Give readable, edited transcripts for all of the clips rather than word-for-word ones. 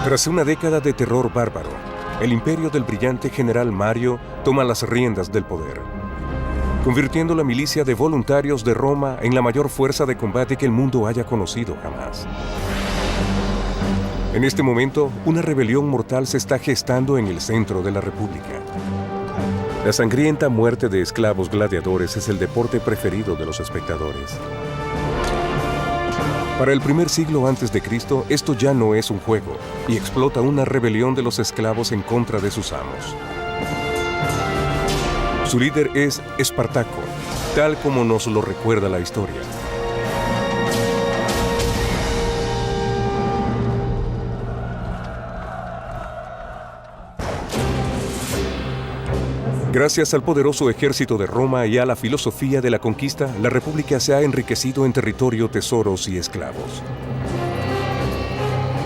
Tras una década de terror bárbaro, el imperio del brillante general Mario toma las riendas del poder, convirtiendo la milicia de voluntarios de Roma en la mayor fuerza de combate que el mundo haya conocido jamás. En este momento, una rebelión mortal se está gestando en el centro de la República. La sangrienta muerte de esclavos gladiadores es el deporte preferido de los espectadores. Para el primer siglo antes de Cristo, esto ya no es un juego y explota una rebelión de los esclavos en contra de sus amos. Su líder es Espartaco, tal como nos lo recuerda la historia. Gracias al poderoso ejército de Roma y a la filosofía de la conquista, la República se ha enriquecido en territorio, tesoros y esclavos.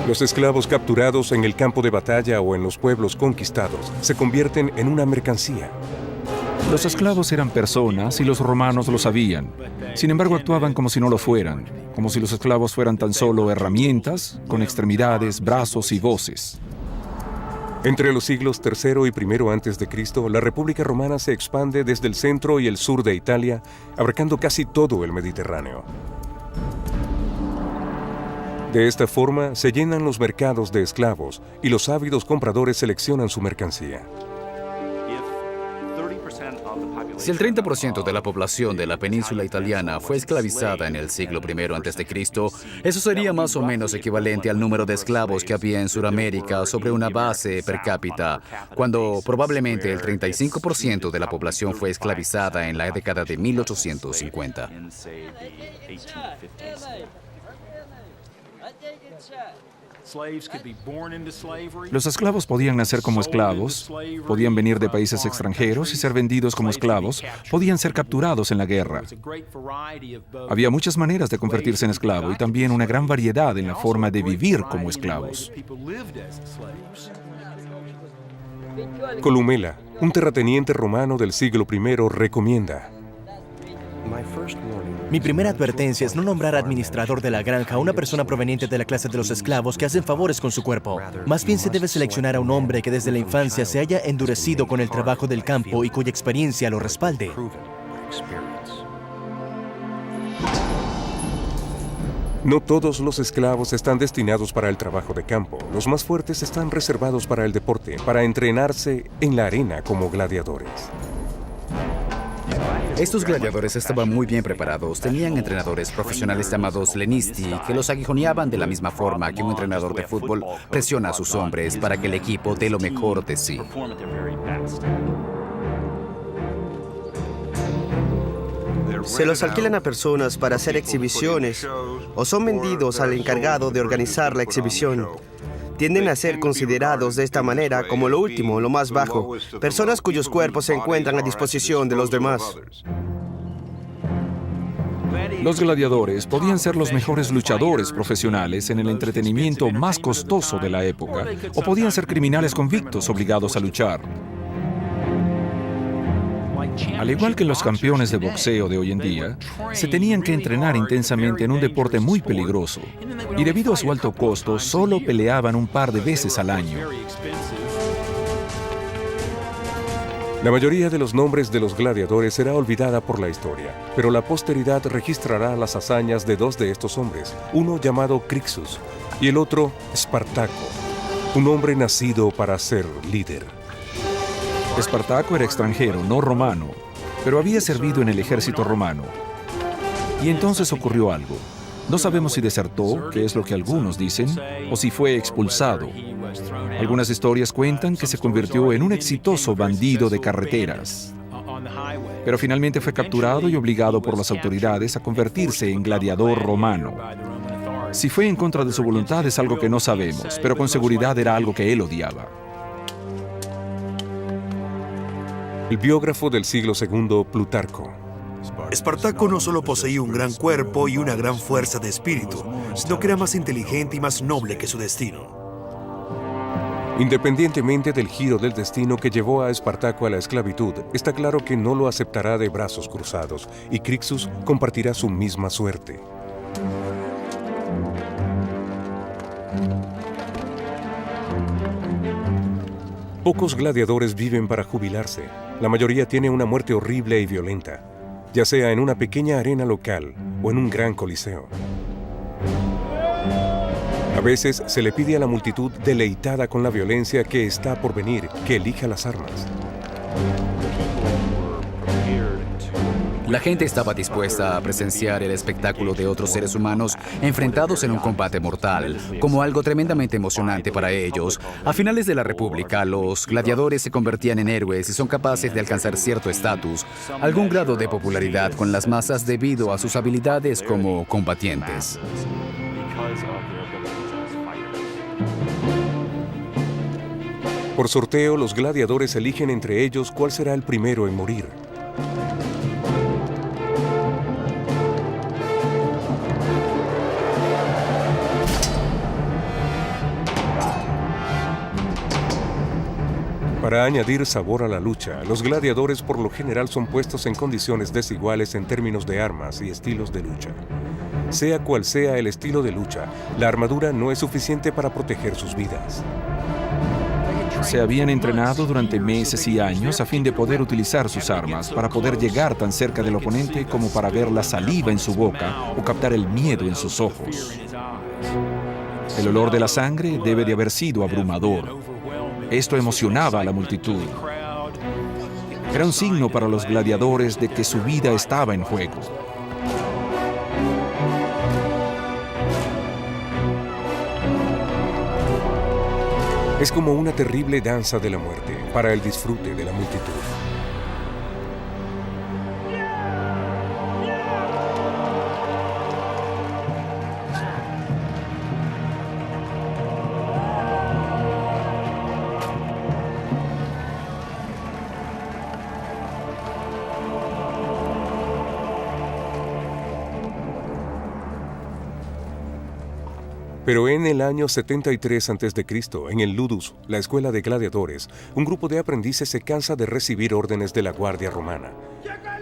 Los esclavos capturados en el campo de batalla o en los pueblos conquistados se convierten en una mercancía. Los esclavos eran personas y los romanos lo sabían. Sin embargo, actuaban como si no lo fueran, como si los esclavos fueran tan solo herramientas, con extremidades, brazos y voces. Entre los siglos III y I a.C., la República Romana se expande desde el centro y el sur de Italia, abarcando casi todo el Mediterráneo. De esta forma, se llenan los mercados de esclavos y los ávidos compradores seleccionan su mercancía. Si el 30% de la población de la península italiana fue esclavizada en el siglo I a.C., eso sería más o menos equivalente al número de esclavos que había en Sudamérica sobre una base per cápita, cuando probablemente el 35% de la población fue esclavizada en la década de 1850. Los esclavos podían nacer como esclavos, podían venir de países extranjeros y ser vendidos como esclavos, podían ser capturados en la guerra. Había muchas maneras de convertirse en esclavo y también una gran variedad en la forma de vivir como esclavos. Columela, un terrateniente romano del siglo I, recomienda: Mi primera advertencia es no nombrar administrador de la granja a una persona proveniente de la clase de los esclavos que hacen favores con su cuerpo. Más bien se debe seleccionar a un hombre que desde la infancia se haya endurecido con el trabajo del campo y cuya experiencia lo respalde. No todos los esclavos están destinados para el trabajo de campo. Los más fuertes están reservados para el deporte, para entrenarse en la arena como gladiadores. Estos gladiadores estaban muy bien preparados. Tenían entrenadores profesionales llamados lenisti que los aguijoneaban de la misma forma que un entrenador de fútbol presiona a sus hombres para que el equipo dé lo mejor de sí. Se los alquilan a personas para hacer exhibiciones o son vendidos al encargado de organizar la exhibición. Tienden a ser considerados de esta manera como lo último, lo más bajo, personas cuyos cuerpos se encuentran a disposición de los demás. Los gladiadores podían ser los mejores luchadores profesionales en el entretenimiento más costoso de la época, o podían ser criminales convictos obligados a luchar. Al igual que los campeones de boxeo de hoy en día, se tenían que entrenar intensamente en un deporte muy peligroso, y debido a su alto costo, solo peleaban un par de veces al año. La mayoría de los nombres de los gladiadores será olvidada por la historia, pero la posteridad registrará las hazañas de dos de estos hombres, uno llamado Crixus y el otro Espartaco, un hombre nacido para ser líder. Espartaco era extranjero, no romano, pero había servido en el ejército romano. Y entonces ocurrió algo. No sabemos si desertó, que es lo que algunos dicen, o si fue expulsado. Algunas historias cuentan que se convirtió en un exitoso bandido de carreteras. Pero finalmente fue capturado y obligado por las autoridades a convertirse en gladiador romano. Si fue en contra de su voluntad es algo que no sabemos, pero con seguridad era algo que él odiaba. El biógrafo del siglo II, Plutarco. Espartaco no solo poseía un gran cuerpo y una gran fuerza de espíritu, sino que era más inteligente y más noble que su destino. Independientemente del giro del destino que llevó a Espartaco a la esclavitud, está claro que no lo aceptará de brazos cruzados, y Crixus compartirá su misma suerte. Pocos gladiadores viven para jubilarse. La mayoría tiene una muerte horrible y violenta, ya sea en una pequeña arena local o en un gran coliseo. A veces se le pide a la multitud deleitada con la violencia que está por venir que elija las armas. La gente estaba dispuesta a presenciar el espectáculo de otros seres humanos enfrentados en un combate mortal, como algo tremendamente emocionante para ellos. A finales de la República, los gladiadores se convertían en héroes y son capaces de alcanzar cierto estatus, algún grado de popularidad con las masas debido a sus habilidades como combatientes. Por sorteo, los gladiadores eligen entre ellos cuál será el primero en morir. Para añadir sabor a la lucha, los gladiadores por lo general son puestos en condiciones desiguales en términos de armas y estilos de lucha. Sea cual sea el estilo de lucha, la armadura no es suficiente para proteger sus vidas. Se habían entrenado durante meses y años a fin de poder utilizar sus armas, para poder llegar tan cerca del oponente como para ver la saliva en su boca o captar el miedo en sus ojos. El olor de la sangre debe de haber sido abrumador. Esto emocionaba a la multitud. Era un signo para los gladiadores de que su vida estaba en juego. Es como una terrible danza de la muerte para el disfrute de la multitud. Pero en el año 73 a.C., en el Ludus, la escuela de gladiadores, un grupo de aprendices se cansa de recibir órdenes de la guardia romana.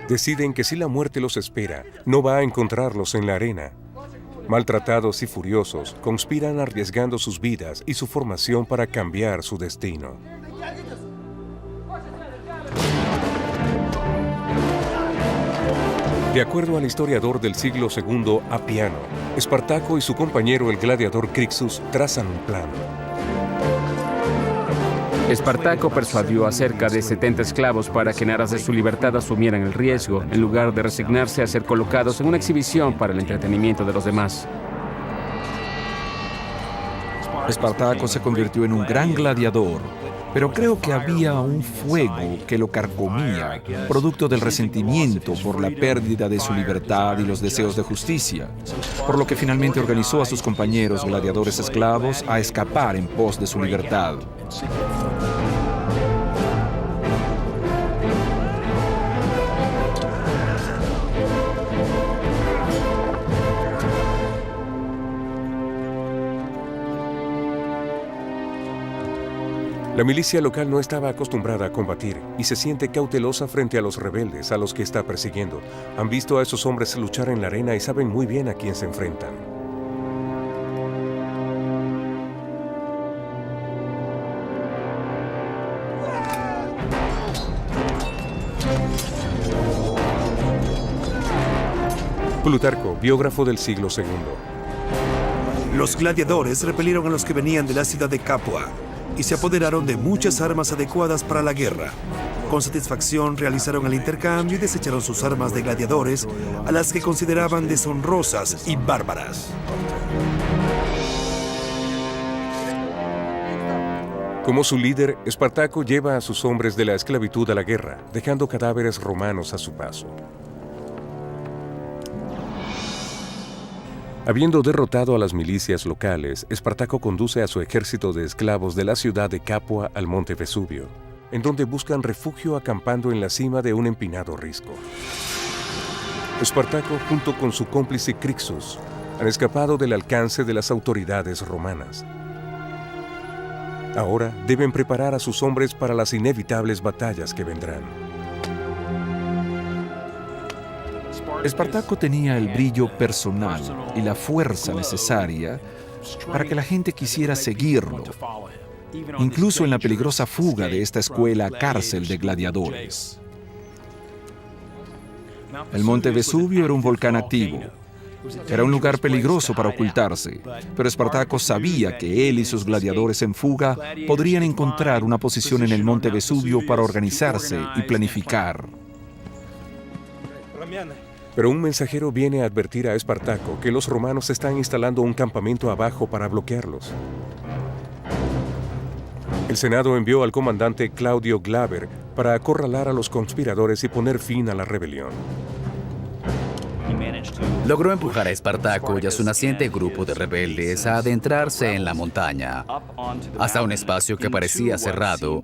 Deciden que si la muerte los espera, no va a encontrarlos en la arena. Maltratados y furiosos, conspiran arriesgando sus vidas y su formación para cambiar su destino. De acuerdo al historiador del siglo II, Apiano, Espartaco y su compañero el gladiador Crixus trazan un plan. Espartaco persuadió a cerca de 70 esclavos para que en aras de su libertad asumieran el riesgo, en lugar de resignarse a ser colocados en una exhibición para el entretenimiento de los demás. Espartaco se convirtió en un gran gladiador, pero creo que había un fuego que lo carcomía, producto del resentimiento por la pérdida de su libertad y los deseos de justicia, por lo que finalmente organizó a sus compañeros gladiadores esclavos a escapar en pos de su libertad. La milicia local no estaba acostumbrada a combatir y se siente cautelosa frente a los rebeldes a los que está persiguiendo. Han visto a esos hombres luchar en la arena y saben muy bien a quién se enfrentan. Plutarco, biógrafo del siglo II. Los gladiadores repelieron a los que venían de la ciudad de Capua y se apoderaron de muchas armas adecuadas para la guerra. Con satisfacción realizaron el intercambio y desecharon sus armas de gladiadores, a las que consideraban deshonrosas y bárbaras. Como su líder, Espartaco lleva a sus hombres de la esclavitud a la guerra, dejando cadáveres romanos a su paso. Habiendo derrotado a las milicias locales, Espartaco conduce a su ejército de esclavos de la ciudad de Capua al monte Vesubio, en donde buscan refugio acampando en la cima de un empinado risco. Espartaco, junto con su cómplice Crixus, han escapado del alcance de las autoridades romanas. Ahora deben preparar a sus hombres para las inevitables batallas que vendrán. Espartaco tenía el brillo personal y la fuerza necesaria para que la gente quisiera seguirlo. incluso en la peligrosa fuga de esta escuela cárcel de gladiadores. El monte Vesubio era un volcán activo. Era un lugar peligroso para ocultarse, pero Espartaco sabía que él y sus gladiadores en fuga podrían encontrar una posición en el monte Vesubio para organizarse y planificar. Pero un mensajero viene a advertir a Espartaco que los romanos están instalando un campamento abajo para bloquearlos. El Senado envió al comandante Claudio Glaber para acorralar a los conspiradores y poner fin a la rebelión. Logró empujar a Espartaco y a su naciente grupo de rebeldes a adentrarse en la montaña, hasta un espacio que parecía cerrado,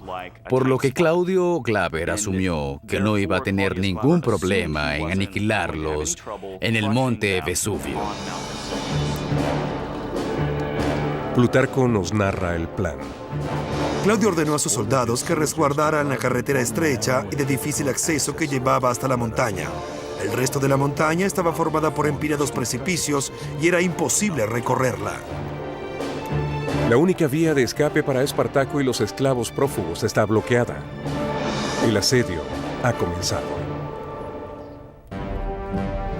por lo que Claudio Glaber asumió que no iba a tener ningún problema en aniquilarlos en el monte Vesubio. Plutarco nos narra el plan. Claudio ordenó a sus soldados que resguardaran la carretera estrecha y de difícil acceso que llevaba hasta la montaña. El resto de la montaña estaba formada por empinados precipicios y era imposible recorrerla. La única vía de escape para Espartaco y los esclavos prófugos está bloqueada. El asedio ha comenzado.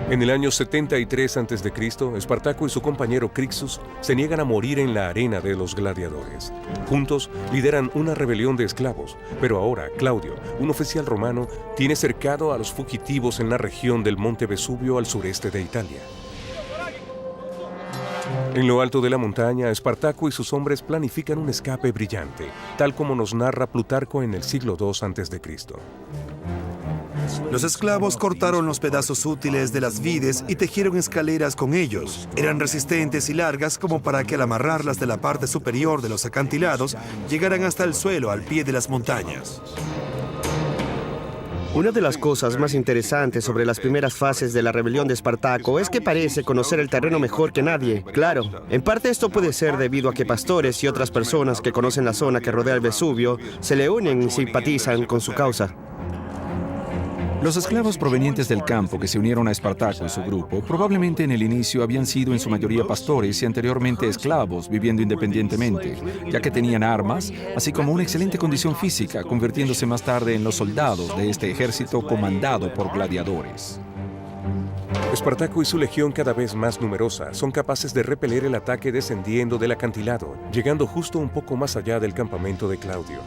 En el año 73 a.C., Espartaco y su compañero Crixus se niegan a morir en la arena de los gladiadores. Juntos lideran una rebelión de esclavos, pero ahora Claudio, un oficial romano, tiene cercado a los fugitivos en la región del monte Vesubio al sureste de Italia. En lo alto de la montaña, Espartaco y sus hombres planifican un escape brillante, tal como nos narra Plutarco en el siglo II a.C. Los esclavos cortaron los pedazos útiles de las vides y tejieron escaleras con ellos. Eran resistentes y largas como para que al amarrarlas de la parte superior de los acantilados llegaran hasta el suelo al pie de las montañas. Una de las cosas más interesantes sobre las primeras fases de la rebelión de Espartaco es que parece conocer el terreno mejor que nadie. Claro, en parte esto puede ser debido a que pastores y otras personas que conocen la zona que rodea el Vesubio se le unen y simpatizan con su causa. Los esclavos provenientes del campo que se unieron a Espartaco y su grupo probablemente en el inicio habían sido en su mayoría pastores y anteriormente esclavos viviendo independientemente, ya que tenían armas, así como una excelente condición física, convirtiéndose más tarde en los soldados de este ejército comandado por gladiadores. Espartaco y su legión, cada vez más numerosa, son capaces de repeler el ataque descendiendo del acantilado, llegando justo un poco más allá del campamento de Claudio.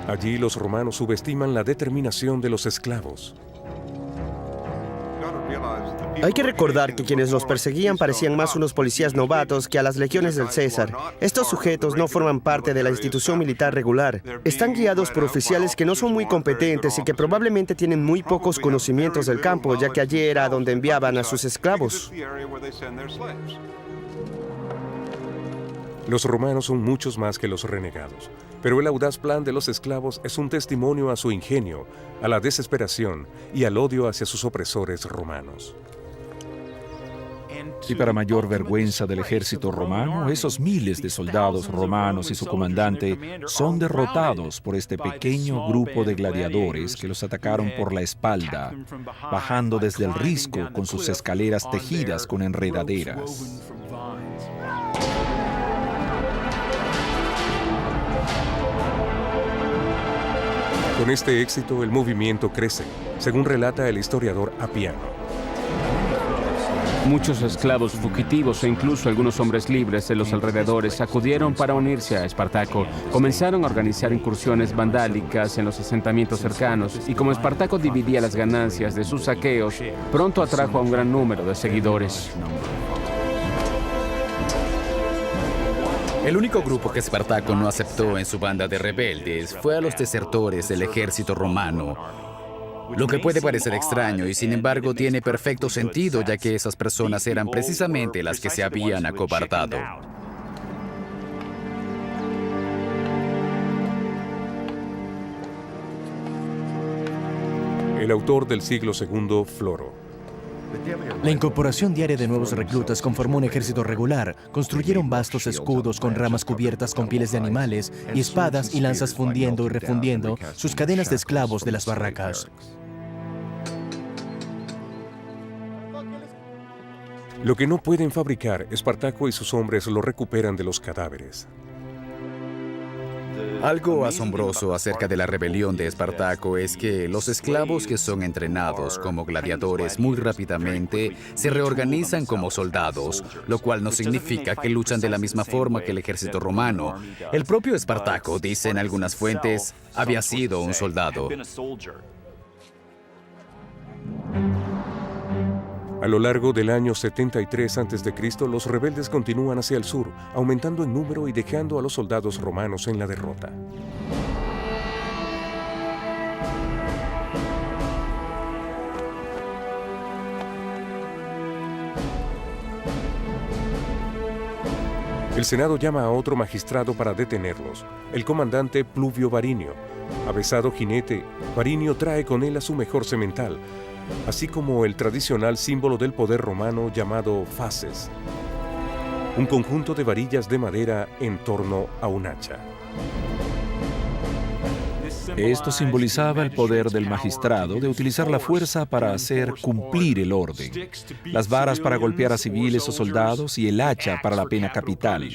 Allí los romanos subestiman la determinación de los esclavos. Hay que recordar que quienes los perseguían parecían más unos policías novatos que a las legiones del César. Estos sujetos no forman parte de la institución militar regular. Están guiados por oficiales que no son muy competentes y que probablemente tienen muy pocos conocimientos del campo, ya que allí era donde enviaban a sus esclavos. Los romanos son muchos más que los renegados, pero el audaz plan de los esclavos es un testimonio a su ingenio, a la desesperación y al odio hacia sus opresores romanos. Y para mayor vergüenza del ejército romano, esos miles de soldados romanos y su comandante son derrotados por este pequeño grupo de gladiadores que los atacaron por la espalda, bajando desde el risco con sus escaleras tejidas con enredaderas. Con este éxito, el movimiento crece, según relata el historiador Apiano. Muchos esclavos fugitivos e incluso algunos hombres libres de los alrededores acudieron para unirse a Espartaco. Comenzaron a organizar incursiones vandálicas en los asentamientos cercanos y como Espartaco dividía las ganancias de sus saqueos, pronto atrajo a un gran número de seguidores. El único grupo que Espartaco no aceptó en su banda de rebeldes fue a los desertores del ejército romano. Lo que puede parecer extraño y sin embargo tiene perfecto sentido, ya que esas personas eran precisamente las que se habían acobardado. El autor del siglo II, Floro. La incorporación diaria de nuevos reclutas conformó un ejército regular. Construyeron vastos escudos con ramas cubiertas con pieles de animales y espadas y lanzas fundiendo y refundiendo sus cadenas de esclavos de las barracas. Lo que no pueden fabricar, Espartaco y sus hombres lo recuperan de los cadáveres. Algo asombroso acerca de la rebelión de Espartaco es que los esclavos que son entrenados como gladiadores muy rápidamente se reorganizan como soldados, lo cual no significa que luchan de la misma forma que el ejército romano. El propio Espartaco, dicen algunas fuentes, había sido un soldado. A lo largo del año 73 a.C., los rebeldes continúan hacia el sur, aumentando en número y dejando a los soldados romanos en la derrota. El Senado llama a otro magistrado para detenerlos, el comandante Pluvio Varinio. Avesado jinete, Varinio trae con él a su mejor semental, así como el tradicional símbolo del poder romano llamado faces, un conjunto de varillas de madera en torno a un hacha. Esto simbolizaba el poder del magistrado de utilizar la fuerza para hacer cumplir el orden, las varas para golpear a civiles o soldados y el hacha para la pena capital.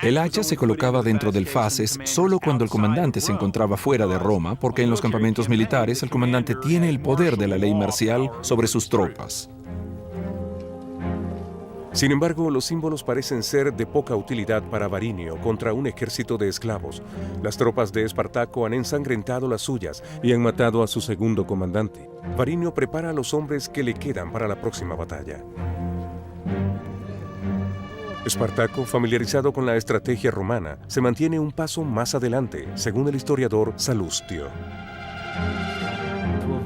El hacha se colocaba dentro del faces solo cuando el comandante se encontraba fuera de Roma, porque en los campamentos militares el comandante tiene el poder de la ley marcial sobre sus tropas. Sin embargo, los símbolos parecen ser de poca utilidad para Varinio contra un ejército de esclavos. Las tropas de Espartaco han ensangrentado las suyas y han matado a su segundo comandante. Varinio prepara a los hombres que le quedan para la próxima batalla. Espartaco, familiarizado con la estrategia romana, se mantiene un paso más adelante, según el historiador Salustio.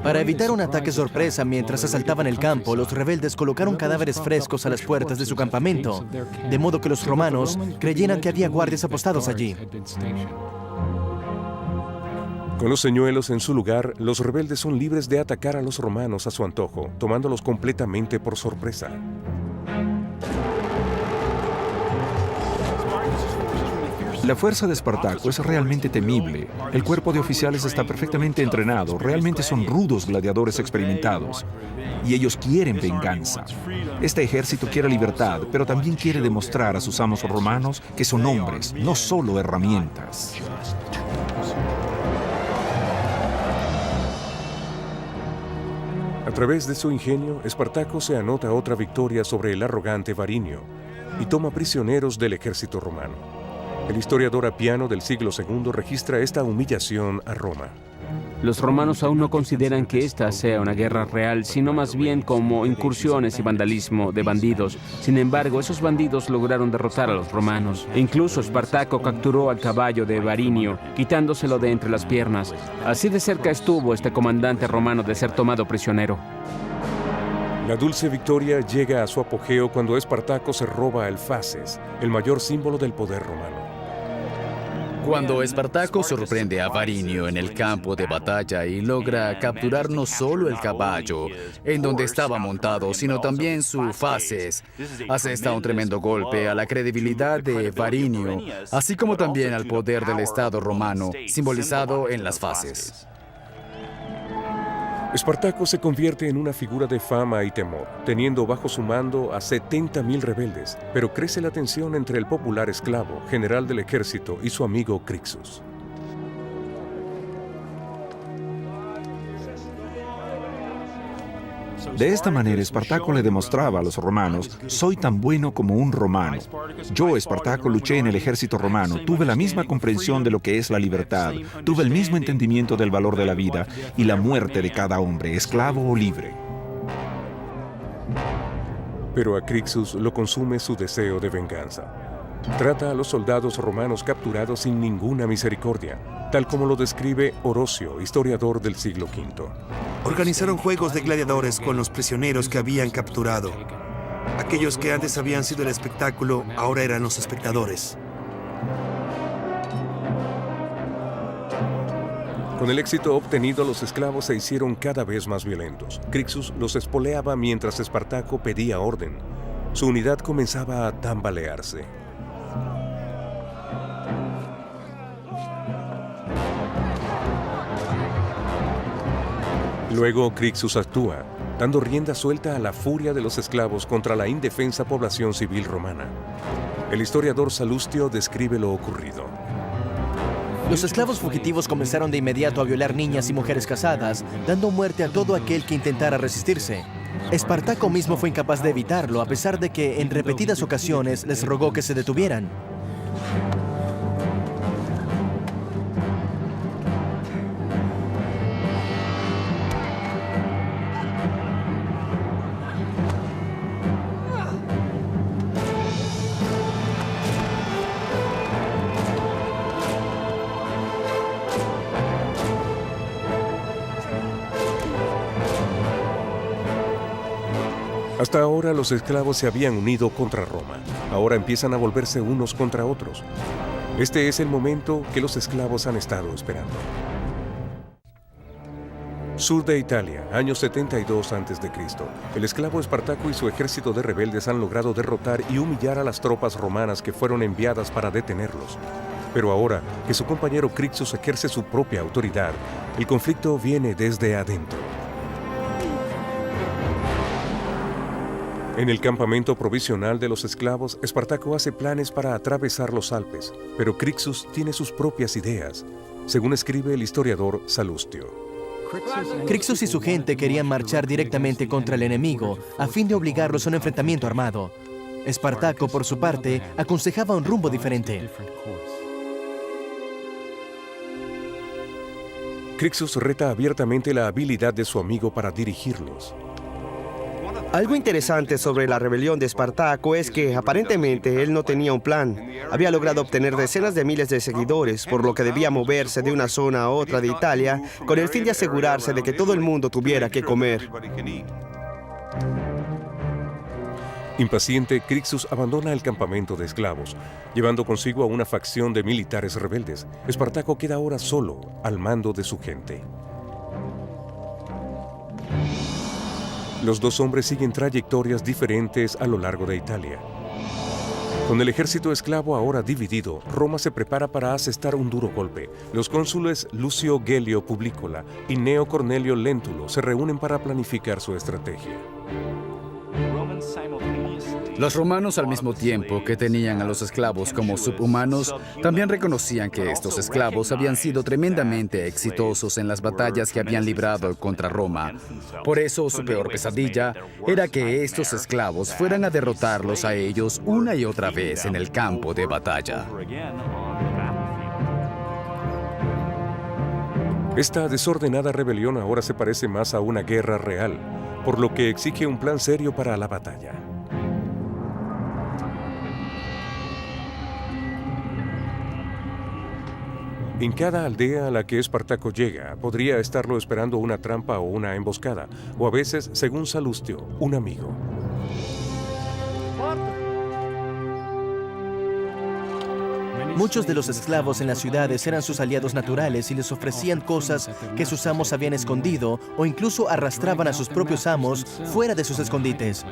Para evitar un ataque sorpresa mientras asaltaban el campo, los rebeldes colocaron cadáveres frescos a las puertas de su campamento, de modo que los romanos creyeran que había guardias apostados allí. Con los señuelos en su lugar, los rebeldes son libres de atacar a los romanos a su antojo, tomándolos completamente por sorpresa. La fuerza de Espartaco es realmente temible. El cuerpo de oficiales está perfectamente entrenado, realmente son rudos gladiadores experimentados. Y ellos quieren venganza. Este ejército quiere libertad, pero también quiere demostrar a sus amos romanos que son hombres, no solo herramientas. A través de su ingenio, Espartaco se anota otra victoria sobre el arrogante Varinio y toma prisioneros del ejército romano. El historiador Apiano del siglo II registra esta humillación a Roma. Los romanos aún no consideran que esta sea una guerra real, sino más bien como incursiones y vandalismo de bandidos. Sin embargo, esos bandidos lograron derrotar a los romanos. E incluso Espartaco capturó al caballo de Varinio, quitándoselo de entre las piernas. Así de cerca estuvo este comandante romano de ser tomado prisionero. La dulce victoria llega a su apogeo cuando Espartaco se roba el faces, el mayor símbolo del poder romano. Cuando Espartaco sorprende a Varinio en el campo de batalla y logra capturar no solo el caballo en donde estaba montado, sino también su faces, asesta un tremendo golpe a la credibilidad de Varinio, así como también al poder del Estado romano, simbolizado en las faces. Espartaco se convierte en una figura de fama y temor, teniendo bajo su mando a 70.000 rebeldes, pero crece la tensión entre el popular esclavo, general del ejército, y su amigo Crixus. De esta manera, Espartaco le demostraba a los romanos: soy tan bueno como un romano. Yo, Espartaco, luché en el ejército romano, tuve la misma comprensión de lo que es la libertad, tuve el mismo entendimiento del valor de la vida y la muerte de cada hombre, esclavo o libre. Pero a Crixus lo consume su deseo de venganza. Trata a los soldados romanos capturados sin ninguna misericordia, tal como lo describe Orocio, historiador del siglo V. Organizaron juegos de gladiadores con los prisioneros que habían capturado. Aquellos que antes habían sido el espectáculo, ahora eran los espectadores. Con el éxito obtenido, los esclavos se hicieron cada vez más violentos. Crixus los espoleaba mientras Espartaco pedía orden. Su unidad comenzaba a tambalearse. Luego Crixus actúa, dando rienda suelta a la furia de los esclavos contra la indefensa población civil romana. El historiador Salustio describe lo ocurrido. Los esclavos fugitivos comenzaron de inmediato a violar niñas y mujeres casadas, dando muerte a todo aquel que intentara resistirse. Espartaco mismo fue incapaz de evitarlo, a pesar de que en repetidas ocasiones les rogó que se detuvieran. Hasta ahora los esclavos se habían unido contra Roma. Ahora empiezan a volverse unos contra otros. Este es el momento que los esclavos han estado esperando. Sur de Italia, año 72 a.C. El esclavo Espartaco y su ejército de rebeldes han logrado derrotar y humillar a las tropas romanas que fueron enviadas para detenerlos. Pero ahora que su compañero Crixus ejerce su propia autoridad, el conflicto viene desde adentro. En el campamento provisional de los esclavos, Espartaco hace planes para atravesar los Alpes, pero Crixus tiene sus propias ideas, según escribe el historiador Salustio. Crixus y su gente querían marchar directamente contra el enemigo, a fin de obligarlos a un enfrentamiento armado. Espartaco, por su parte, aconsejaba un rumbo diferente. Crixus reta abiertamente la habilidad de su amigo para dirigirlos. Algo interesante sobre la rebelión de Espartaco es que aparentemente él no tenía un plan. Había logrado obtener decenas de miles de seguidores, por lo que debía moverse de una zona a otra de Italia con el fin de asegurarse de que todo el mundo tuviera que comer. Impaciente, Crixus abandona el campamento de esclavos, llevando consigo a una facción de militares rebeldes. Espartaco queda ahora solo, al mando de su gente. Los dos hombres siguen trayectorias diferentes a lo largo de Italia. Con el ejército esclavo ahora dividido, Roma se prepara para asestar un duro golpe. Los cónsules Lucio Gelio Publicola y Gneo Cornelio Lentulo se reúnen para planificar su estrategia. Los romanos, al mismo tiempo que tenían a los esclavos como subhumanos, también reconocían que estos esclavos habían sido tremendamente exitosos en las batallas que habían librado contra Roma. Por eso, su peor pesadilla era que estos esclavos fueran a derrotarlos a ellos una y otra vez en el campo de batalla. Esta desordenada rebelión ahora se parece más a una guerra real, por lo que exige un plan serio para la batalla. En cada aldea a la que Espartaco llega, podría estarlo esperando una trampa o una emboscada, o a veces, según Salustio, un amigo. Muchos de los esclavos en las ciudades eran sus aliados naturales y les ofrecían cosas que sus amos habían escondido o incluso arrastraban a sus propios amos fuera de sus escondites.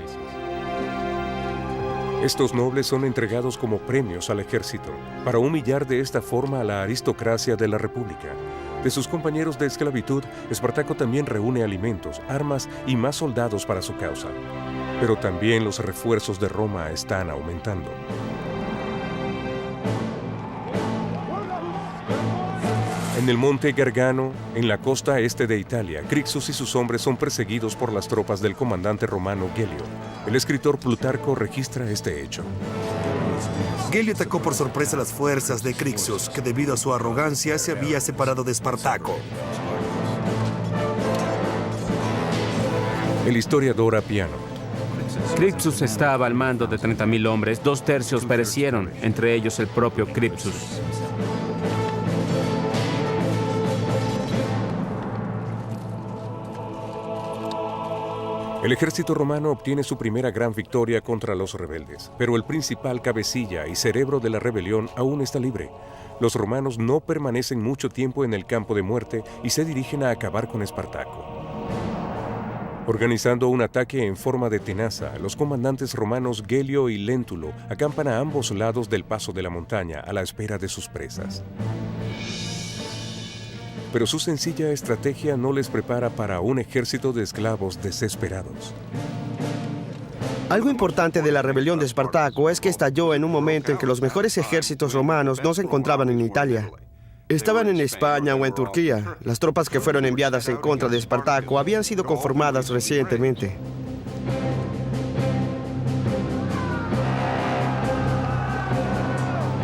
Estos nobles son entregados como premios al ejército, para humillar de esta forma a la aristocracia de la República. De sus compañeros de esclavitud, Espartaco también reúne alimentos, armas y más soldados para su causa. Pero también los refuerzos de Roma están aumentando. En el monte Gargano, en la costa este de Italia, Crixus y sus hombres son perseguidos por las tropas del comandante romano Gelio. El escritor Plutarco registra este hecho. Gelio atacó por sorpresa a las fuerzas de Crixus, que debido a su arrogancia se había separado de Espartaco. El historiador Apiano. Crixus estaba al mando de 30.000 hombres, 2/3 perecieron, entre ellos el propio Crixus. El ejército romano obtiene su primera gran victoria contra los rebeldes, pero el principal cabecilla y cerebro de la rebelión aún está libre. Los romanos no permanecen mucho tiempo en el campo de muerte y se dirigen a acabar con Espartaco. Organizando un ataque en forma de tenaza, los comandantes romanos Gelio y Lentulo acampan a ambos lados del paso de la montaña a la espera de sus presas. Pero su sencilla estrategia no les prepara para un ejército de esclavos desesperados. Algo importante de la rebelión de Espartaco es que estalló en un momento en que los mejores ejércitos romanos no se encontraban en Italia. Estaban en España o en Turquía. Las tropas que fueron enviadas en contra de Espartaco habían sido conformadas recientemente.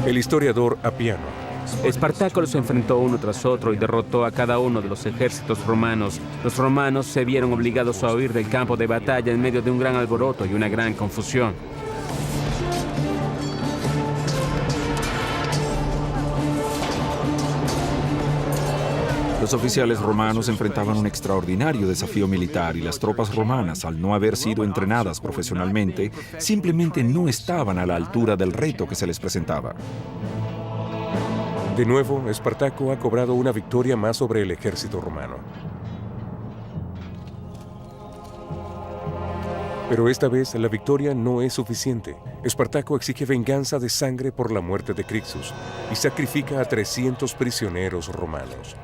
El historiador Apiano. Espartaco los enfrentó uno tras otro y derrotó a cada uno de los ejércitos romanos. Los romanos se vieron obligados a huir del campo de batalla en medio de un gran alboroto y una gran confusión. Los oficiales romanos enfrentaban un extraordinario desafío militar y las tropas romanas, al no haber sido entrenadas profesionalmente, simplemente no estaban a la altura del reto que se les presentaba. De nuevo, Espartaco ha cobrado una victoria más sobre el ejército romano. Pero esta vez la victoria no es suficiente. Espartaco exige venganza de sangre por la muerte de Crixus y sacrifica a 300 prisioneros romanos.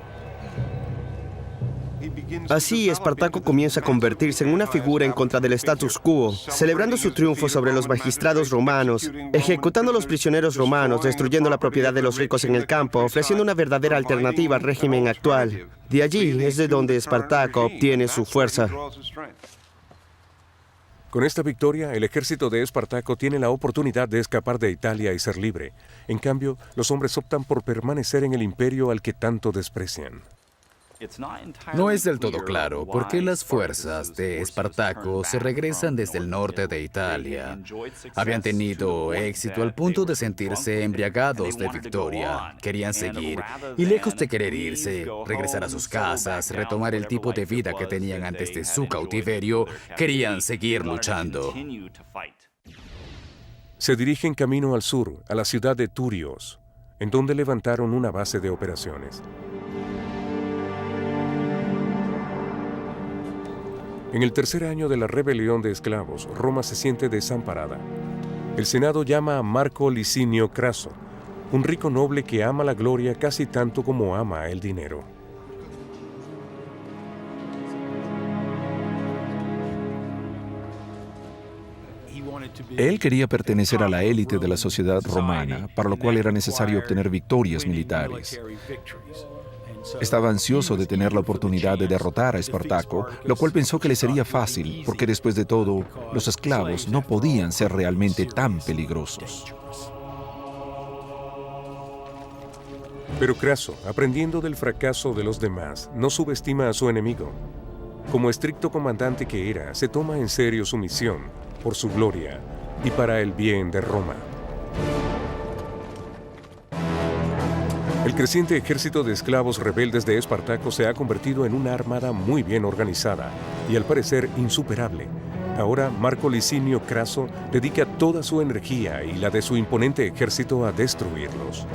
Así, Espartaco comienza a convertirse en una figura en contra del status quo, celebrando su triunfo sobre los magistrados romanos, ejecutando a los prisioneros romanos, destruyendo la propiedad de los ricos en el campo, ofreciendo una verdadera alternativa al régimen actual. De allí es de donde Espartaco obtiene su fuerza. Con esta victoria, el ejército de Espartaco tiene la oportunidad de escapar de Italia y ser libre. En cambio, los hombres optan por permanecer en el imperio al que tanto desprecian. No es del todo claro por qué las fuerzas de Espartaco se regresan desde el norte de Italia. Habían tenido éxito al punto de sentirse embriagados de victoria. Querían seguir y, lejos de querer irse, regresar a sus casas, retomar el tipo de vida que tenían antes de su cautiverio, querían seguir luchando. Se dirigen camino al sur, a la ciudad de Turios, en donde levantaron una base de operaciones. En el tercer año de la rebelión de esclavos, Roma se siente desamparada. El Senado llama a Marco Licinio Craso, un rico noble que ama la gloria casi tanto como ama el dinero. Él quería pertenecer a la élite de la sociedad romana, para lo cual era necesario obtener victorias militares. Estaba ansioso de tener la oportunidad de derrotar a Espartaco, lo cual pensó que le sería fácil, porque después de todo, los esclavos no podían ser realmente tan peligrosos. Pero Craso, aprendiendo del fracaso de los demás, no subestima a su enemigo. Como estricto comandante que era, se toma en serio su misión, por su gloria y para el bien de Roma. El creciente ejército de esclavos rebeldes de Espartaco se ha convertido en una armada muy bien organizada y al parecer insuperable. Ahora Marco Licinio Craso dedica toda su energía y la de su imponente ejército a destruirlos.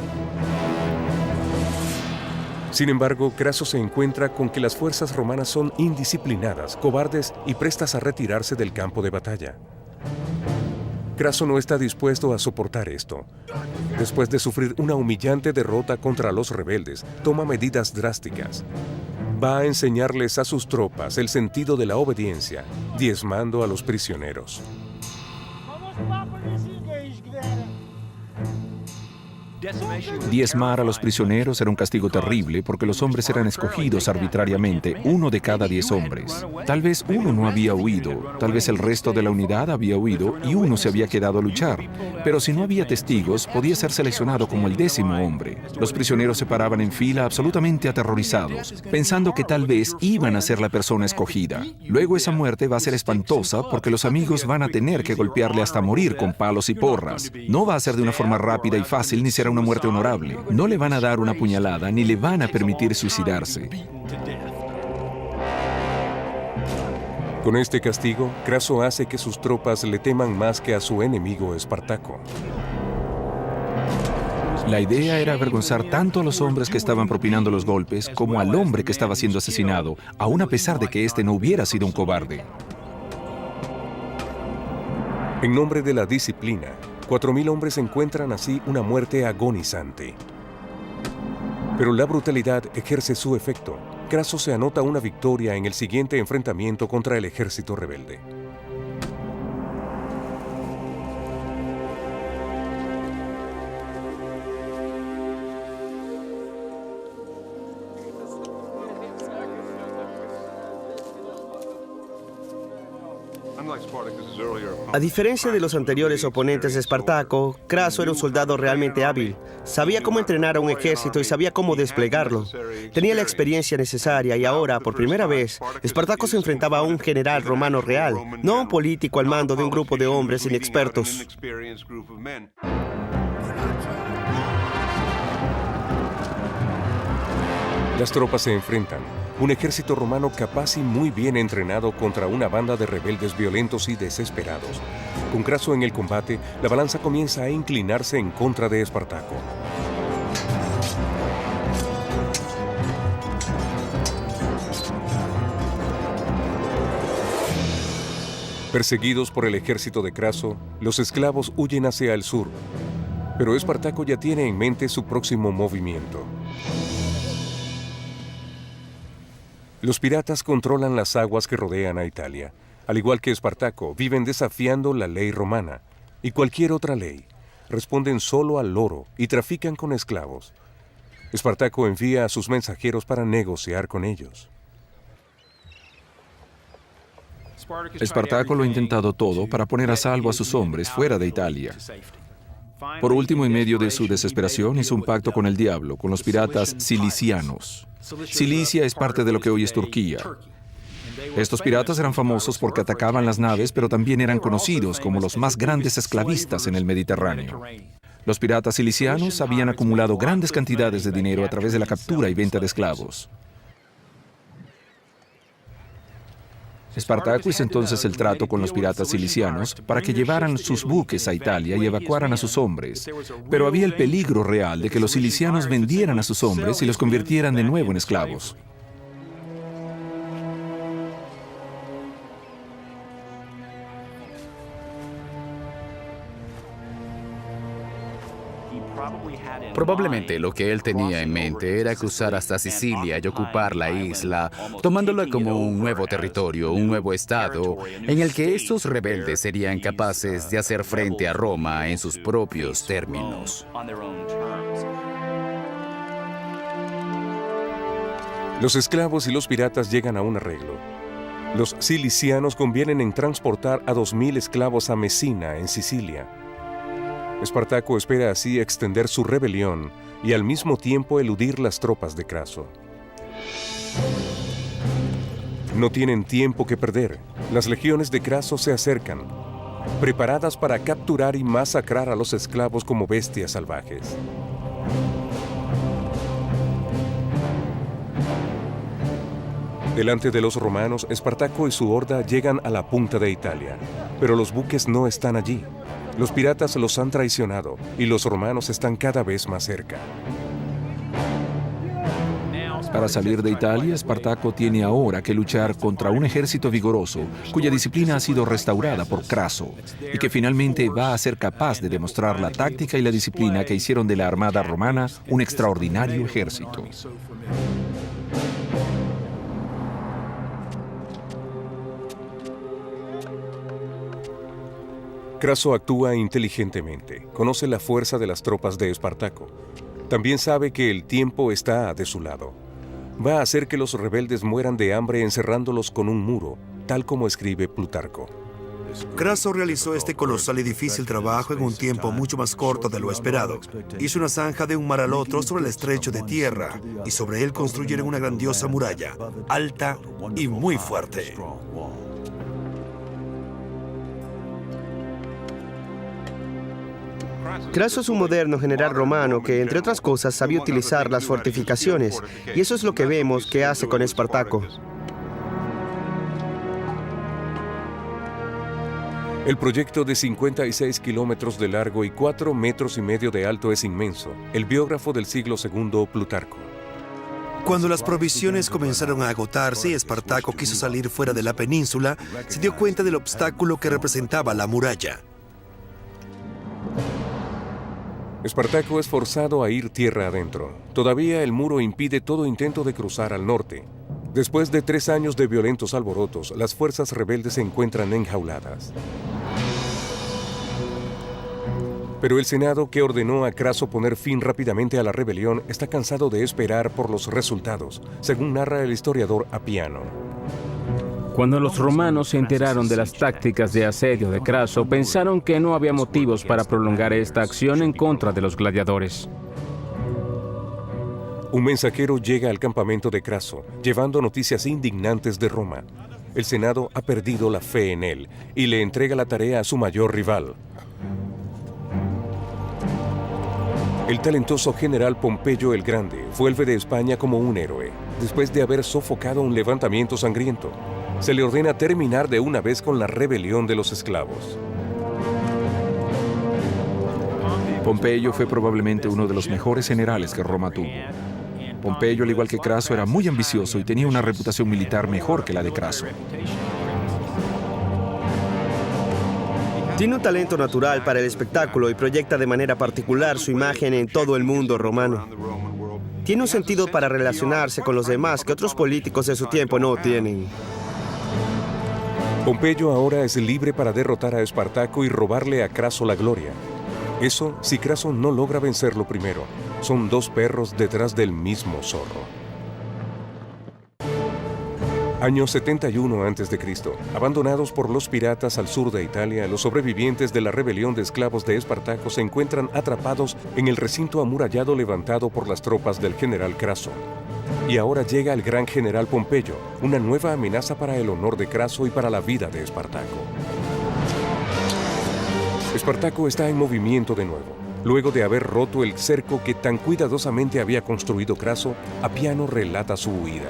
Sin embargo, Craso se encuentra con que las fuerzas romanas son indisciplinadas, cobardes y prestas a retirarse del campo de batalla. Craso no está dispuesto a soportar esto. Después de sufrir una humillante derrota contra los rebeldes, toma medidas drásticas. Va a enseñarles a sus tropas el sentido de la obediencia, diezmando a los prisioneros. Diezmar a los prisioneros era un castigo terrible porque los hombres eran escogidos arbitrariamente, 1 de cada 10 hombres. Tal vez uno no había huido, tal vez el resto de la unidad había huido y uno se había quedado a luchar. Pero si no había testigos, podía ser seleccionado como el 10º hombre. Los prisioneros se paraban en fila absolutamente aterrorizados, pensando que tal vez iban a ser la persona escogida. Luego esa muerte va a ser espantosa porque los amigos van a tener que golpearle hasta morir con palos y porras. No va a ser de una forma rápida y fácil ni será una muerte honorable. No le van a dar una puñalada ni le van a permitir suicidarse. Con este castigo, Craso hace que sus tropas le teman más que a su enemigo Espartaco. La idea era avergonzar tanto a los hombres que estaban propinando los golpes como al hombre que estaba siendo asesinado, aun a pesar de que éste no hubiera sido un cobarde. En nombre de la disciplina, 4.000 hombres encuentran así una muerte agonizante. Pero la brutalidad ejerce su efecto. Craso se anota una victoria en el siguiente enfrentamiento contra el ejército rebelde. A diferencia de los anteriores oponentes de Espartaco, Craso era un soldado realmente hábil. Sabía cómo entrenar a un ejército y sabía cómo desplegarlo. Tenía la experiencia necesaria y ahora, por primera vez, Espartaco se enfrentaba a un general romano real, no a un político al mando de un grupo de hombres inexpertos. Las tropas se enfrentan. Un ejército romano capaz y muy bien entrenado contra una banda de rebeldes violentos y desesperados. Con Craso en el combate, la balanza comienza a inclinarse en contra de Espartaco. Perseguidos por el ejército de Craso, los esclavos huyen hacia el sur. Pero Espartaco ya tiene en mente su próximo movimiento. Los piratas controlan las aguas que rodean a Italia. Al igual que Espartaco, viven desafiando la ley romana y cualquier otra ley. Responden solo al oro y trafican con esclavos. Espartaco envía a sus mensajeros para negociar con ellos. Espartaco lo ha intentado todo para poner a salvo a sus hombres fuera de Italia. Por último, en medio de su desesperación, hizo un pacto con el diablo, con los piratas cilicianos. Cilicia es parte de lo que hoy es Turquía. Estos piratas eran famosos porque atacaban las naves, pero también eran conocidos como los más grandes esclavistas en el Mediterráneo. Los piratas cilicianos habían acumulado grandes cantidades de dinero a través de la captura y venta de esclavos. Espartaco hizo entonces el trato con los piratas cilicianos para que llevaran sus buques a Italia y evacuaran a sus hombres. Pero había el peligro real de que los cilicianos vendieran a sus hombres y los convirtieran de nuevo en esclavos. Probablemente lo que él tenía en mente era cruzar hasta Sicilia y ocupar la isla, tomándola como un nuevo territorio, un nuevo estado, en el que estos rebeldes serían capaces de hacer frente a Roma en sus propios términos. Los esclavos y los piratas llegan a un arreglo. Los cilicianos convienen en transportar a 2.000 esclavos a Mesina, en Sicilia. Espartaco espera así extender su rebelión y al mismo tiempo eludir las tropas de Craso. No tienen tiempo que perder. Las legiones de Craso se acercan, preparadas para capturar y masacrar a los esclavos como bestias salvajes. Delante de los romanos, Espartaco y su horda llegan a la punta de Italia, pero los buques no están allí. Los piratas los han traicionado y los romanos están cada vez más cerca. Para salir de Italia, Espartaco tiene ahora que luchar contra un ejército vigoroso, cuya disciplina ha sido restaurada por Craso, y que finalmente va a ser capaz de demostrar la táctica y la disciplina que hicieron de la armada romana un extraordinario ejército. Craso actúa inteligentemente, conoce la fuerza de las tropas de Espartaco. También sabe que el tiempo está de su lado. Va a hacer que los rebeldes mueran de hambre encerrándolos con un muro, tal como escribe Plutarco. Craso realizó este colosal y difícil trabajo en un tiempo mucho más corto de lo esperado. Hizo una zanja de un mar al otro sobre el estrecho de tierra, y sobre él construyeron una grandiosa muralla, alta y muy fuerte. Craso es un moderno general romano que, entre otras cosas, sabía utilizar las fortificaciones, y eso es lo que vemos que hace con Espartaco. El proyecto de 56 kilómetros de largo y 4,5 metros de alto es inmenso. El biógrafo del siglo II, Plutarco. Cuando las provisiones comenzaron a agotarse y Espartaco quiso salir fuera de la península, se dio cuenta del obstáculo que representaba la muralla. Espartaco es forzado a ir tierra adentro. Todavía el muro impide todo intento de cruzar al norte. Después de 3 años de violentos alborotos, las fuerzas rebeldes se encuentran enjauladas. Pero el Senado, que ordenó a Craso poner fin rápidamente a la rebelión, está cansado de esperar por los resultados, según narra el historiador Apiano. Cuando los romanos se enteraron de las tácticas de asedio de Craso, pensaron que no había motivos para prolongar esta acción en contra de los gladiadores. Un mensajero llega al campamento de Craso, llevando noticias indignantes de Roma. El Senado ha perdido la fe en él y le entrega la tarea a su mayor rival. El talentoso general Pompeyo el Grande vuelve de España como un héroe, después de haber sofocado un levantamiento sangriento. Se le ordena terminar de una vez con la rebelión de los esclavos. Pompeyo fue probablemente uno de los mejores generales que Roma tuvo. Pompeyo, al igual que Craso, era muy ambicioso y tenía una reputación militar mejor que la de Craso. Tiene un talento natural para el espectáculo y proyecta de manera particular su imagen en todo el mundo romano. Tiene un sentido para relacionarse con los demás que otros políticos de su tiempo no tienen. Pompeyo ahora es libre para derrotar a Espartaco y robarle a Craso la gloria. Eso si Craso no logra vencerlo primero. Son dos perros detrás del mismo zorro. Año 71 a.C. Abandonados por los piratas al sur de Italia, los sobrevivientes de la rebelión de esclavos de Espartaco se encuentran atrapados en el recinto amurallado levantado por las tropas del general Craso. Y ahora llega el gran general Pompeyo, una nueva amenaza para el honor de Craso y para la vida de Espartaco. Espartaco está en movimiento de nuevo. Luego de haber roto el cerco que tan cuidadosamente había construido Craso, Apiano relata su huida.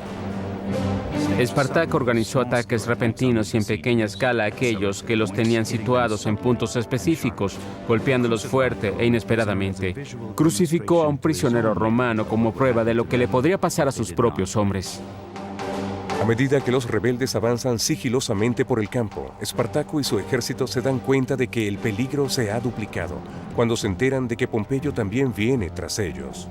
Espartaco organizó ataques repentinos y en pequeña escala a aquellos que los tenían situados en puntos específicos, golpeándolos fuerte e inesperadamente. Crucificó a un prisionero romano como prueba de lo que le podría pasar a sus propios hombres. A medida que los rebeldes avanzan sigilosamente por el campo, Espartaco y su ejército se dan cuenta de que el peligro se ha duplicado, cuando se enteran de que Pompeyo también viene tras ellos.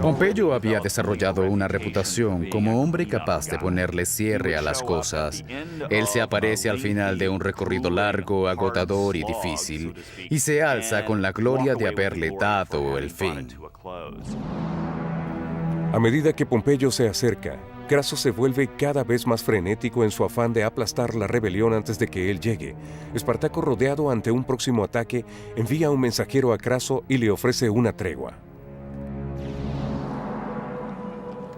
Pompeyo había desarrollado una reputación como hombre capaz de ponerle cierre a las cosas. Él se aparece al final de un recorrido largo, agotador y difícil, y se alza con la gloria de haberle dado el fin. A medida que Pompeyo se acerca, Craso se vuelve cada vez más frenético en su afán de aplastar la rebelión antes de que él llegue. Espartaco, rodeado ante un próximo ataque, envía un mensajero a Craso y le ofrece una tregua.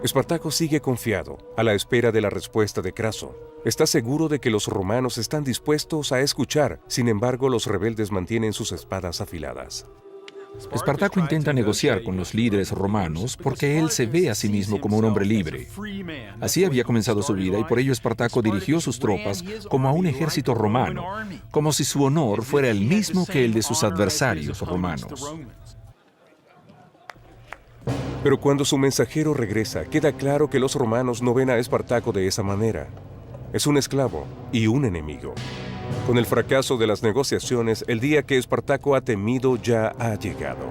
Espartaco sigue confiado, a la espera de la respuesta de Craso. Está seguro de que los romanos están dispuestos a escuchar, sin embargo, los rebeldes mantienen sus espadas afiladas. Espartaco intenta negociar con los líderes romanos porque él se ve a sí mismo como un hombre libre. Así había comenzado su vida y por ello Espartaco dirigió sus tropas como a un ejército romano, como si su honor fuera el mismo que el de sus adversarios romanos. Pero cuando su mensajero regresa, queda claro que los romanos no ven a Espartaco de esa manera. Es un esclavo y un enemigo. Con el fracaso de las negociaciones, el día que Espartaco ha temido ya ha llegado.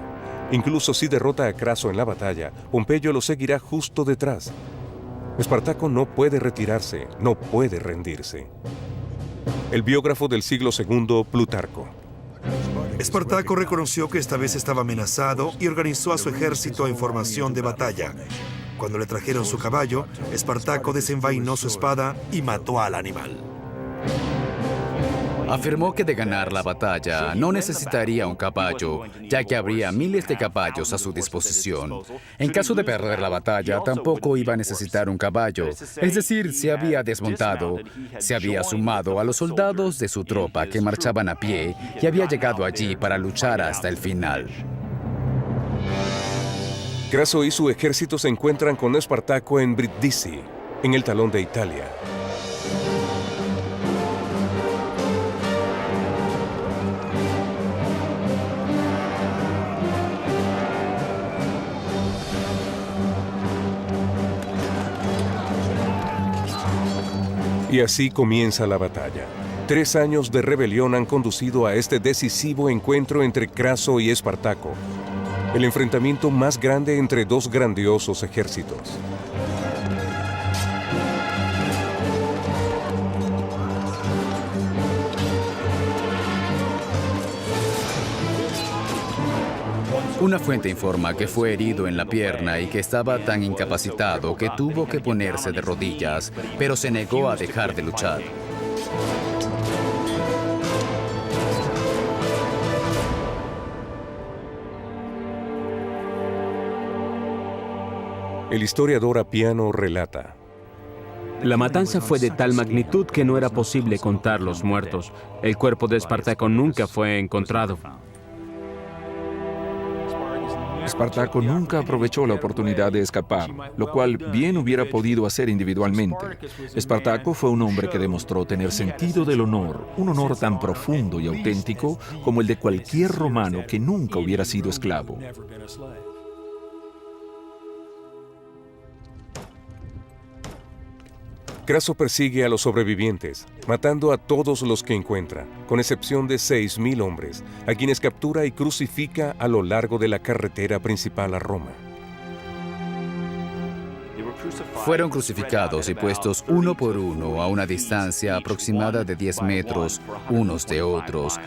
Incluso si derrota a Craso en la batalla, Pompeyo lo seguirá justo detrás. Espartaco no puede retirarse, no puede rendirse. El biógrafo del siglo II, Plutarco. Espartaco reconoció que esta vez estaba amenazado y organizó a su ejército en formación de batalla. Cuando le trajeron su caballo, Espartaco desenvainó su espada y mató al animal. Afirmó que de ganar la batalla no necesitaría un caballo, ya que habría miles de caballos a su disposición. En caso de perder la batalla, tampoco iba a necesitar un caballo. Es decir, se había desmontado, se había sumado a los soldados de su tropa que marchaban a pie y había llegado allí para luchar hasta el final. Craso y su ejército se encuentran con Espartaco en Brindisi, en el talón de Italia. Y así comienza la batalla. 3 años de rebelión han conducido a este decisivo encuentro entre Craso y Espartaco, el enfrentamiento más grande entre dos grandiosos ejércitos. Una fuente informa que fue herido en la pierna y que estaba tan incapacitado que tuvo que ponerse de rodillas, pero se negó a dejar de luchar. El historiador Apiano relata: La matanza fue de tal magnitud que no era posible contar los muertos. El cuerpo de Espartaco nunca fue encontrado. Espartaco nunca aprovechó la oportunidad de escapar, lo cual bien hubiera podido hacer individualmente. Espartaco fue un hombre que demostró tener sentido del honor, un honor tan profundo y auténtico como el de cualquier romano que nunca hubiera sido esclavo. Craso persigue a los sobrevivientes, matando a todos los que encuentra, con excepción de 6.000 hombres, a quienes captura y crucifica a lo largo de la carretera principal a Roma. Fueron crucificados y puestos uno por uno a una distancia aproximada de 10 metros unos de otros,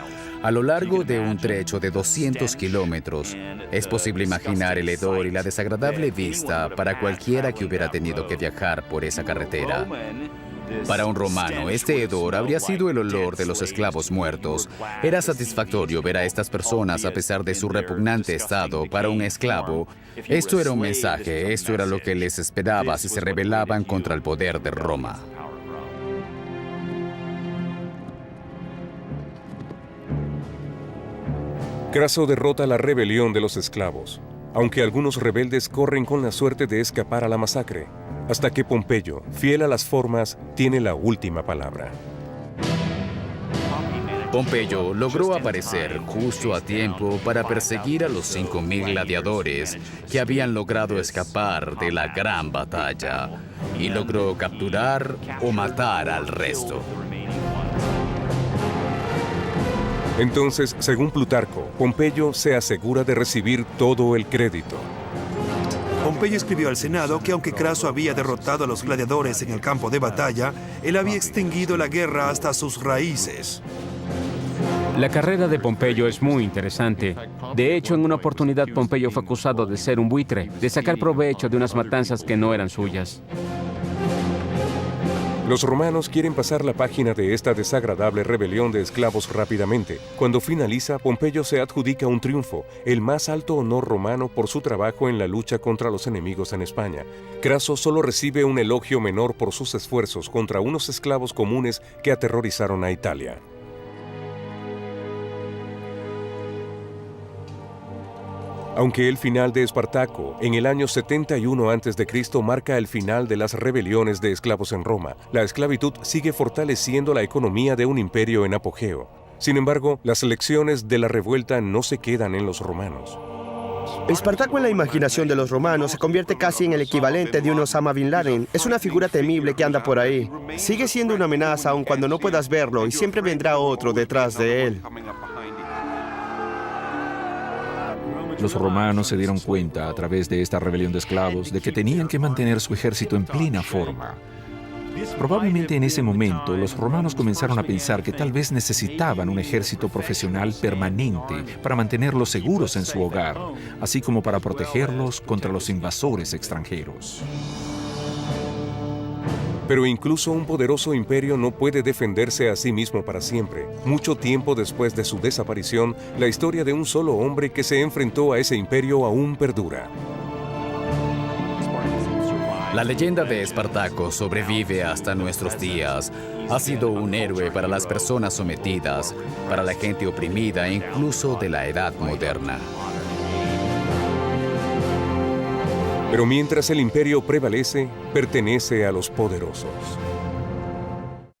a lo largo de un trecho de 200 kilómetros. Es posible imaginar el hedor y la desagradable vista para cualquiera que hubiera tenido que viajar por esa carretera. Para un romano, este hedor habría sido el olor de los esclavos muertos. Era satisfactorio ver a estas personas a pesar de su repugnante estado. Para un esclavo, esto era un mensaje, esto era lo que les esperaba si se rebelaban contra el poder de Roma. Craso derrota la rebelión de los esclavos, aunque algunos rebeldes corren con la suerte de escapar a la masacre, hasta que Pompeyo, fiel a las formas, tiene la última palabra. Pompeyo logró aparecer justo a tiempo para perseguir a los 5.000 gladiadores que habían logrado escapar de la gran batalla y logró capturar o matar al resto. Entonces, según Plutarco, Pompeyo se asegura de recibir todo el crédito. Pompeyo escribió al Senado que aunque Craso había derrotado a los gladiadores en el campo de batalla, él había extinguido la guerra hasta sus raíces. La carrera de Pompeyo es muy interesante. De hecho, en una oportunidad Pompeyo fue acusado de ser un buitre, de sacar provecho de unas matanzas que no eran suyas. Los romanos quieren pasar la página de esta desagradable rebelión de esclavos rápidamente. Cuando finaliza, Pompeyo se adjudica un triunfo, el más alto honor romano por su trabajo en la lucha contra los enemigos en España. Craso solo recibe un elogio menor por sus esfuerzos contra unos esclavos comunes que aterrorizaron a Italia. Aunque el final de Espartaco, en el año 71 a.C., marca el final de las rebeliones de esclavos en Roma, la esclavitud sigue fortaleciendo la economía de un imperio en apogeo. Sin embargo, las lecciones de la revuelta no se quedan en los romanos. Espartaco en la imaginación de los romanos se convierte casi en el equivalente de un Osama Bin Laden. Es una figura temible que anda por ahí. Sigue siendo una amenaza aun cuando no puedas verlo y siempre vendrá otro detrás de él. Los romanos se dieron cuenta a través de esta rebelión de esclavos de que tenían que mantener su ejército en plena forma. Probablemente en ese momento los romanos comenzaron a pensar que tal vez necesitaban un ejército profesional permanente para mantenerlos seguros en su hogar, así como para protegerlos contra los invasores extranjeros. Pero incluso un poderoso imperio no puede defenderse a sí mismo para siempre. Mucho tiempo después de su desaparición, la historia de un solo hombre que se enfrentó a ese imperio aún perdura. La leyenda de Espartaco sobrevive hasta nuestros días. Ha sido un héroe para las personas sometidas, para la gente oprimida e incluso de la edad moderna. Pero mientras el imperio prevalece, pertenece a los poderosos.